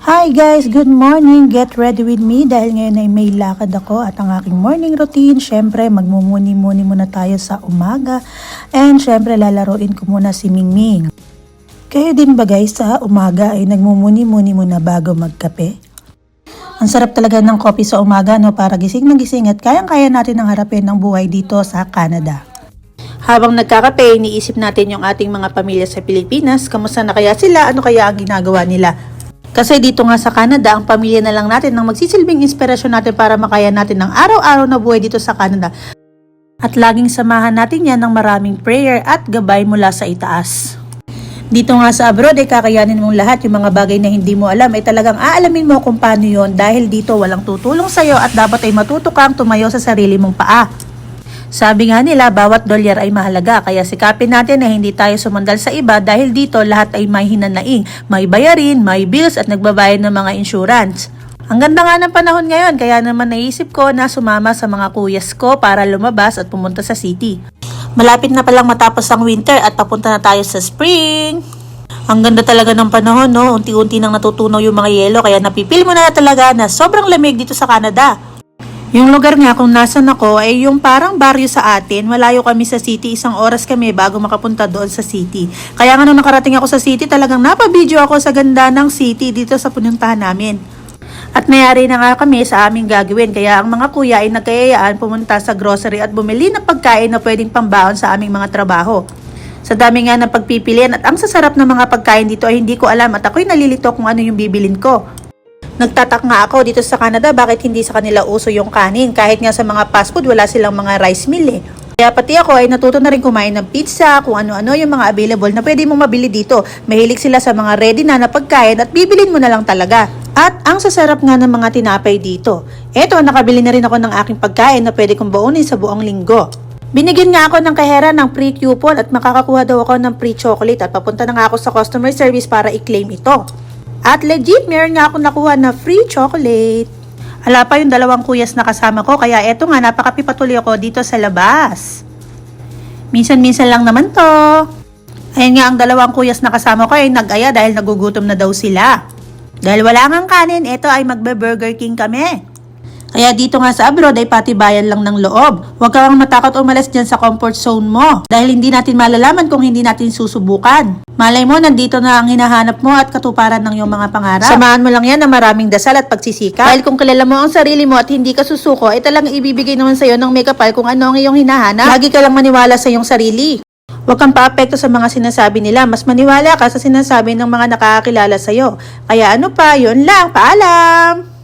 Hi guys! Good morning! Get ready with me dahil ngayon ay may lakad ako at ang aking morning routine. Syempre, magmumuni-muni muna tayo sa umaga and syempre lalaroin ko muna si Mingming. Kayo din ba guys sa umaga ay nagmumuni-muni muna bago magkape? Ang sarap talaga ng coffee sa umaga no, para gising na gising at kayang-kaya natin ang harapin ng buhay dito sa Canada. Habang nagkakape, iniisip natin yung ating mga pamilya sa Pilipinas. Kamusta na kaya sila? Ano kaya ang ginagawa nila? Kasi dito nga sa Canada, ang pamilya na lang natin ang magsisilbing inspirasyon natin para makaya natin ng araw-araw na buhay dito sa Canada. At laging samahan natin yan ng maraming prayer at gabay mula sa itaas. Dito nga sa abroad ay kakayanin mong lahat yung mga bagay na hindi mo alam ay talagang aalamin mo kung paano yon dahil dito walang tutulong sa'yo at dapat ay matuto kang tumayo sa sarili mong paa. Sabi nga nila, bawat dolyar ay mahalaga, kaya sikapin natin na hindi tayo sumandal sa iba dahil dito lahat ay may hinanaing, may bayarin, may bills at nagbabayad ng mga insurance. Ang ganda nga ng panahon ngayon, kaya naman naisip ko na sumama sa mga kuyas ko para lumabas at pumunta sa city. Malapit na palang matapos ang winter at papunta na tayo sa spring. Ang ganda talaga ng panahon, no? Unti-unti nang natutunaw yung mga yelo, kaya napipil mo na talaga na sobrang lamig dito sa Canada. Yung lugar nga kung nasan ako ay yung parang baryo sa atin. Malayo kami sa city, 1 oras kami bago makapunta doon sa city. Kaya nga nung nakarating ako sa city, talagang napabidyo ako sa ganda ng city dito sa pununtahan namin. At mayari na nga kami sa aming gagawin. Kaya ang mga kuya ay nagkayayaan pumunta sa grocery at bumili ng pagkain na pwedeng pambahon sa aming mga trabaho. Sa dami nga ng pagpipilian at ang sasarap ng mga pagkain dito ay hindi ko alam at ako'y nalilito kung ano yung bibilin ko. Nagtatak nga ako dito sa Canada bakit hindi sa kanila uso yung kanin. Kahit nga sa mga fast food wala silang mga rice meal eh. Kaya pati ako ay natuto na rin kumain ng pizza, kung ano-ano yung mga available na pwede mong mabili dito. Mahilig sila sa mga ready na pagkain at bibilin mo na lang talaga. At ang sasarap nga ng mga tinapay dito. Eto, nakabili na rin ako ng aking pagkain na pwede kong baunin sa buong linggo. Binigyan nga ako ng kahera ng free coupon at makakakuha daw ako ng free chocolate at papunta na nga ako sa customer service para i-claim ito. At legit, meron nga akong nakuha na free chocolate. Hala pa yung 2 kuyas na kasama ko, kaya eto nga, napakapipatuloy ako dito sa labas. Minsan-minsan lang naman to. Ayun nga, ang 2 kuyas na kasama ko ay nag-aya dahil nagugutom na daw sila. Dahil wala ngang kanin, eto ay magbe-Burger King kami. Kaya dito nga sa abroad ay patibayan lang ng loob. Huwag kang matakot umalis dyan sa comfort zone mo. Dahil hindi natin malalaman kung hindi natin susubukan. Malay mo, nandito na ang hinahanap mo at katuparan ng iyong mga pangarap. Samahan mo lang yan ng maraming dasal at pagsisikap. Dahil kung kilala mo ang sarili mo at hindi ka susuko, ay talagang ibibigay naman sa'yo ng make-upal kung ano ang iyong hinahanap. Lagi ka lang maniwala sa iyong sarili. Huwag kang paapekto sa mga sinasabi nila. Mas maniwala ka sa sinasabi ng mga nakakakilala sa'yo. Kaya ano pa, yun lang. Paalam!